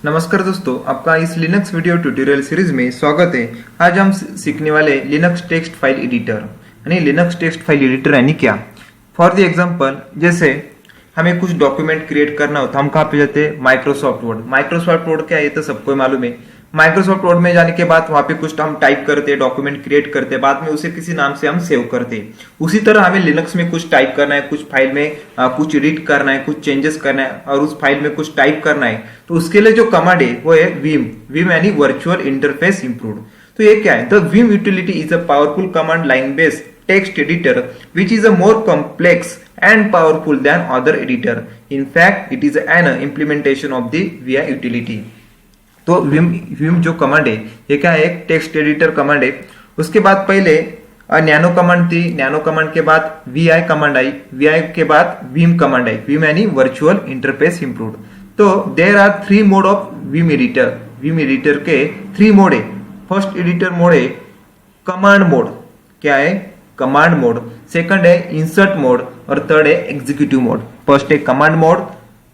नमस्कार दोस्तों, आपका इस लिनक्स वीडियो ट्यूटोरियल सीरीज में स्वागत है। आज हम सीखने वाले लिनक्स टेक्स्ट फाइल एडिटर यानी लिनक्स टेक्स्ट फाइल एडिटर यानी क्या। फॉर द एग्जांपल, जैसे हमें कुछ डॉक्यूमेंट क्रिएट करना हो तो हम कहाँ पे जाते हैं? Microsoft word. माइक्रोसॉफ्ट वर्ड क्या है ये तो सबको मालूम है। माइक्रोसॉफ्ट वर्ड में जाने के बाद वहां पे कुछ हम टाइप करते हैं, डॉक्यूमेंट क्रिएट करते हैं, बाद में उसे किसी नाम से हम सेव करते हैं। उसी तरह हमें लिनक्स में कुछ टाइप करना है, कुछ फाइल में कुछ एडिट करना है, कुछ चेंजेस करना है और उस फाइल में कुछ टाइप करना है, तो उसके लिए जो कमांड है वो है विम यानी वर्चुअल इंटरफेस इंप्रूव्ड। तो ये क्या है? The Vim utility is a powerful command line based text editor which is a more complex and powerful than other editor. In fact, it is an implementation of the VI utility. तो Vim जो command है ये क्या है? एक text editor command है। उसके बाद पहले नैनो कमांड थी, नैनो कमांड के बाद VI कमांड आई, VI के बाद विम कमांड आई। विम यानी वर्चुअल इंटरफेस इंप्रूव्ड। तो there are 3 mode of Vim editor. Vim editor के 3 मोड है। फर्स्ट एडिटर मोड है कमांड मोड। क्या है? Command mode. सेकंड है इंसर्ट मोड और थर्ड है एग्जीक्यूटिव मोड। फर्स्ट है कमांड मोड,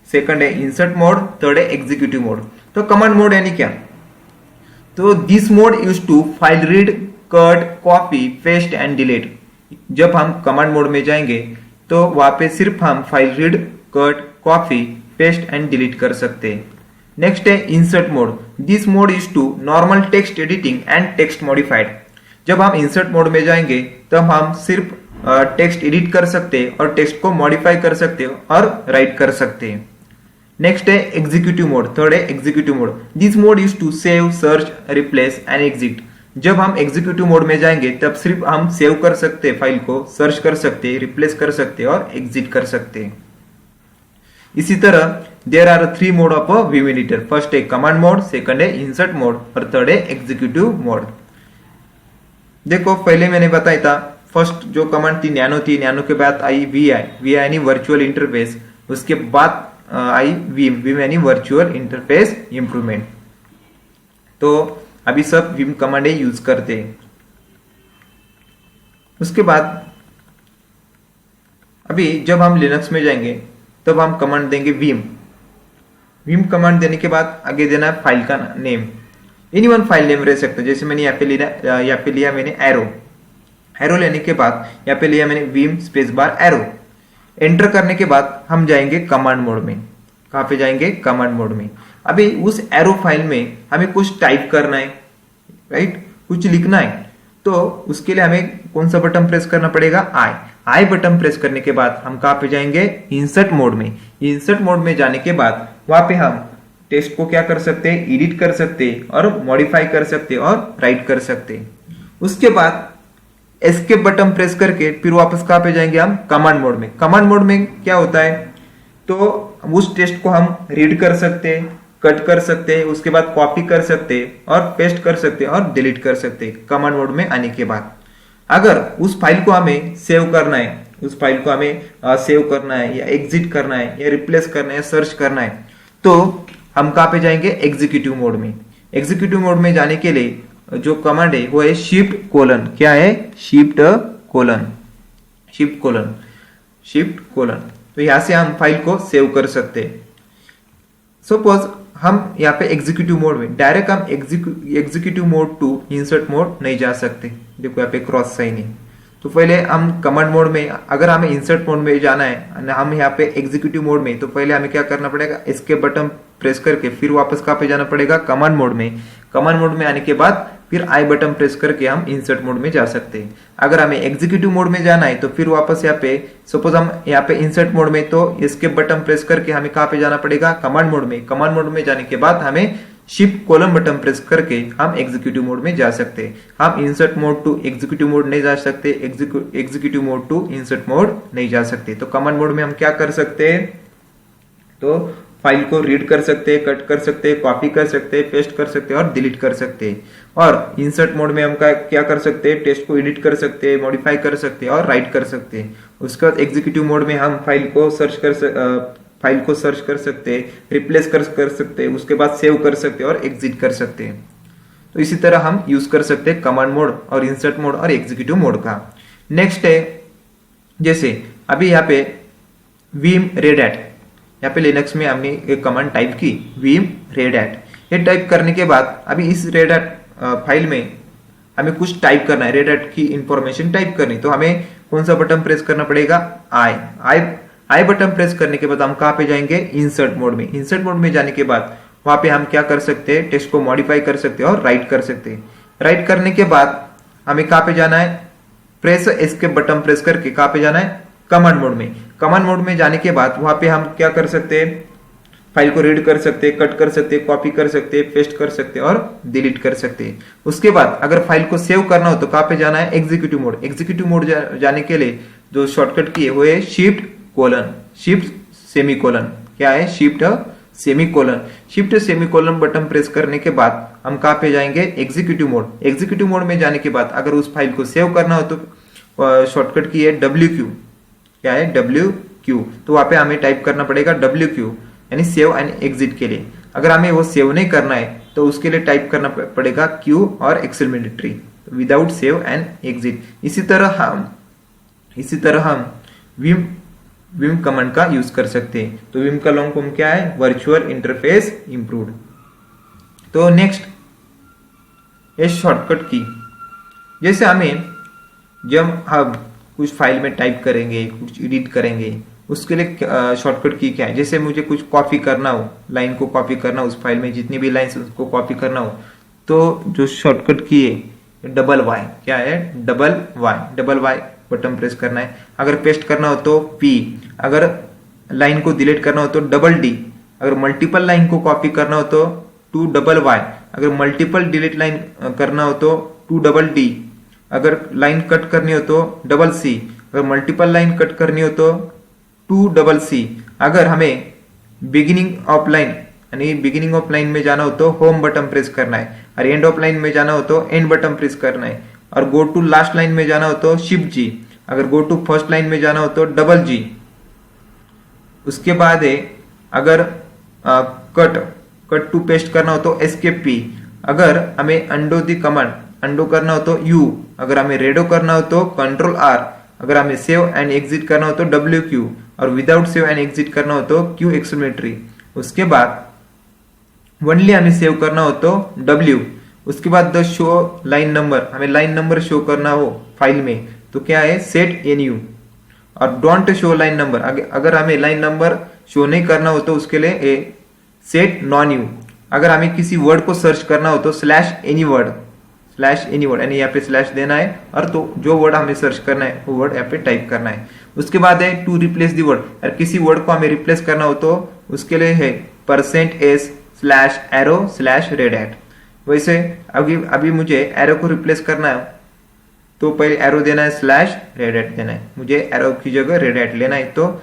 सेकंड है इंसर्ट मोड, थर्ड है एग्जीक्यूटिव मोड। तो कमांड मोड यानी क्या? तो this mode use to file read, cut, copy, paste and delete. जब हम कमांड मोड में जाएंगे तो वहां पे सिर्फ हम file read, cut, copy, paste and delete कर सकते हैं। नेक्स्ट है insert mode. This mode is to normal text editing and text modified. जब हम इंसर्ट मोड में जाएंगे तब हम सिर्फ टेक्स्ट एडिट कर सकते हैं और टेक्स्ट को मॉडिफाई कर सकते हैं और राइट कर सकते हैं। नेक्स्ट है एग्जीक्यूटिव मोड। थर्ड है executive mode. This mode use to save, search, replace and exit. जब हम एग्जीक्यूटिव मोड में जाएंगे तब सिर्फ हम सेव कर सकते हैं, फाइल को सर्च कर सकते हैं, रिप्लेस कर सकते हैं और एग्जिट कर सकते हैं। इसी तरह there are 3 mode of a Vim editor. First है कमांड मोड, सेकंड है इंसर्ट मोड और थर्ड है एग्जीक्यूटिव मोड। देखो पहले मैंने बताया था, फर्स्ट जो कमांड थी नैनो के बाद आई VI यानी वर्चुअल इंटरफेस। उसके बाद आई विम यानी वर्चुअल इंटरफेस इंप्रूवमेंट। तो अभी सब विम कमांड यूज करते हैं। उसके बाद अभी जब हम लिनक्स में जाएंगे तब हम कमांड देंगे विम कमांड देने के बाद आगे देना है फाइल का name. Any one file name रह सकता है। जैसे मैंने यहाँ पे लिया मैंने एरो लेने के बाद यहाँ पे लिया मैंने Vim space bar arrow. Enter करने के बाद हम जाएंगे कमांड मोड में। कहाँ पे जाएंगे? कमांड मोड में। अभी उस एरो फाइल में हमें कुछ टाइप करना है, राइट, कुछ लिखना है। तो उसके लिए हमें कौन सा बटन प्रेस करना पड़ेगा? आई बटन प्रेस करने के बाद हम कहाँ पे जाएंगे? इंसर्ट मोड में। इंसर्ट मोड में जाने के बाद वहां पे हम टेक्स्ट को क्या कर सकते हैं? एडिट कर सकते हैं और मॉडिफाई कर सकते हैं और राइट कर सकते हैं। उसके बाद एस्केप बटन प्रेस करके फिर वापस कहाँ पे जाएंगे? हम कमांड मोड में। कमांड मोड में क्या होता है? तो उस टेक्स्ट को हम रीड कर सकते हैं, कट कर सकते हैं, उसके बाद कॉपी कर सकते हैं और पेस्ट कर सकते हैं और डिलीट कर सकते हैं कमांड मोड में आने के बाद। अगर उस फाइल को हमें सेव करना है, उस फाइल को हमें सेव करना है या एग्जिट करना है या रिप्लेस करना है या सर्च करना है, तो हम कहाँ पे जाएंगे? एग्जीक्यूटिव मोड में। एग्जीक्यूटिव मोड में जाने के लिए जो कमांड है वो है शिफ्ट कोलन। क्या है? Shift colon. तो यहां से हम फाइल को सेव कर सकते हैं। सपोज हम यहाँ पे एग्जीक्यूटिव मोड में डायरेक्ट हम executive mode to insert mode नहीं जा सकते। देखो यहाँ पे क्रॉस साइन है। तो पहले हम कमांड मोड में, अगर हमें इंसर्ट मोड में जाना है, हम यहाँ पे एग्जीक्यूटिव मोड में, तो पहले हमें क्या करना पड़ेगा? एस्केप बटन प्रेस करके फिर वापस कहाँ पे जाना पड़ेगा? कमांड मोड में। कमांड मोड में आने के बाद फिर आई बटन प्रेस करके हम इंसर्ट मोड में जा सकते हैं। अगर हमें एग्जीक्यूटिव मोड में जाना है तो फिर वापस यहाँ पे, सपोज हम यहाँ पे इंसर्ट मोड में, तो एस्केप बटन प्रेस करके हमें कहाँ पे जाना पड़ेगा? कमांड मोड में। कमांड मोड में जाने के बाद हमें शिफ्ट कोलन बटन प्रेस करके हम एग्जीक्यूटिव मोड में जा सकते हैं। हम insert mode to executive mode नहीं जा सकते, executive mode to insert mode नहीं जा सकते। तो कमांड मोड में हम क्या कर सकते हैं? तो फाइल को रीड कर सकते हैं, कट कर सकते हैं, कॉपी कर सकते हैं, पेस्ट कर सकते हैं और डिलीट कर सकते हैं। और इंसर्ट मोड में हम क्या कर सकते हैं? टेक्स्ट को एडिट कर सकते हैं, मॉडिफाई कर सकते हैं और राइट कर सकते हैं। उसके बाद एग्जीक्यूटिव मोड में हम फाइल को सर्च कर सकते हैं, रिप्लेस कर सकते हैं, उसके बाद सेव कर सकते हैं और एग्जिट कर सकते हैं। तो इसी तरह हम यूज कर सकते हैं कमांड मोड और इंसर्ट मोड और एग्जीक्यूटिव मोड का। नेक्स्ट है, जैसे अभी यहाँ पे विम रेड हैट यहाँ पे लिनक्स में हमने एक कमांड टाइप की vim redat। ये टाइप करने के बाद अभी इस redat फाइल में हमें कुछ टाइप करना है, redat की इंफॉर्मेशन टाइप करनी। तो हमें कौन सा बटन प्रेस करना पड़ेगा? आई बटन प्रेस करने के बाद हम कहाँ पे जाएंगे? इंसर्ट मोड में। इंसर्ट मोड में जाने के बाद वहां पे हम क्या कर सकते हैं? टेक्स्ट को मॉडिफाई कर सकते हैं और राइट कर सकते हैं। राइट करने के बाद हमें कहाँ पे जाना है? प्रेस एस्केप बटन प्रेस करके कहाँ पे जाना है? कमांड मोड में। कमांड मोड में जाने के बाद वहां पे हम क्या कर सकते हैं? फाइल को रीड कर सकते हैं, कट कर सकते हैं, कॉपी कर सकते हैं, पेस्ट कर सकते हैं और डिलीट कर सकते हैं। उसके बाद अगर फाइल को सेव करना हो तो कहाँ पे जाना है? Executive mode. एग्जीक्यूटिव मोड जाने के लिए जो शॉर्टकट की है वो है शिफ्ट सेमीकोलन। क्या है? शिफ्ट सेमीकोलन बटन प्रेस करने के बाद हम कहाँ पे जाएंगे? Executive mode. एग्जीक्यूटिव मोड में जाने के बाद अगर उस फाइल को सेव करना हो तो शॉर्टकट की है WQ। क्या है? WQ। तो वहां पे हमें टाइप करना पड़ेगा WQ, यानी सेव एंड एग्जिट के लिए। अगर हमें वो सेव नहीं करना है तो उसके लिए टाइप करना पड़ेगा Q और exclamatory without save and exit. इसी तरह हम विम कमांड का यूज कर सकते हैं। तो विम का लॉन्ग फॉर्म क्या है? Virtual interface improved. तो नेक्स्ट ये शॉर्टकट की, जैसे हमें जब हम कुछ फाइल में टाइप करेंगे, कुछ एडिट करेंगे, उसके लिए शॉर्टकट की क्या है? जैसे मुझे कुछ कॉपी करना हो, लाइन को कॉपी करना हो, उस फाइल में जितनी भी लाइन्स उसको कॉपी करना हो, तो जो शॉर्टकट की है डबल वाई। क्या है? डबल वाई बटन प्रेस करना है। अगर पेस्ट करना हो तो P, अगर लाइन को डिलीट करना हो तो D, अगर मल्टीपल लाइन को कॉपी करना हो तो 2YY, अगर मल्टीपल डिलीट लाइन करना हो तो 2D, अगर लाइन कट करनी हो तो CC, अगर मल्टीपल लाइन कट करनी हो तो 2CC। अगर हमें बिगिनिंग ऑफ लाइन यानी बिगिनिंग ऑफ लाइन में जाना हो तो होम बटन प्रेस करना है, और एंड ऑफ लाइन में जाना हो तो एंड बटन प्रेस करना है, और गो टू लास्ट लाइन में जाना हो तो Shift G, अगर गो टू फर्स्ट लाइन में जाना हो तो G। उसके बाद है अगर कट टू पेस्ट करना हो तो Escape P, अगर हमें अंडो दी कमांड अंडो करना हो तो U, अगर हमें रेडो करना हो तो Ctrl R, अगर हमें सेव एंड एग्जिट करना हो तो WQ, और विदाउट सेव एंड एग्जिट करना हो तो Q एक्सक्लेमेटरी। उसके बाद ओनली हमें सेव करना हो तो W। उसके बाद द शो लाइन नंबर, हमें लाइन नंबर शो करना हो फाइल में तो क्या है? Set NU। और डोंट शो लाइन नंबर, अगर हमें लाइन नंबर शो नहीं करना हो तो उसके लिए सेट नॉन यू। अगर हमें किसी वर्ड को सर्च करना हो तो /any word यानी यहाँ पे स्लैश देना है, और तो जो वर्ड हमें सर्च करना है वो वर्ड यहाँ पे टाइप करना है। उसके बाद है टू रिप्लेस दी वर्ड, अगर किसी वर्ड को हमें रिप्लेस करना हो तो उसके लिए है %s/arrow/redat। वैसे अभी मुझे एरो को रिप्लेस करना है तो पहले एरो देना है /redat देना है, मुझे एरो की जगह redat लेना है तो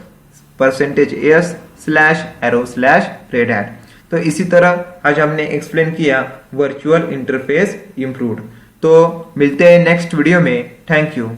%s/arrow/redat। तो इसी तरह आज हमने एक्सप्लेन किया वर्चुअल इंटरफेस इंप्रूव्ड। तो मिलते हैं नेक्स्ट वीडियो में। Thank you.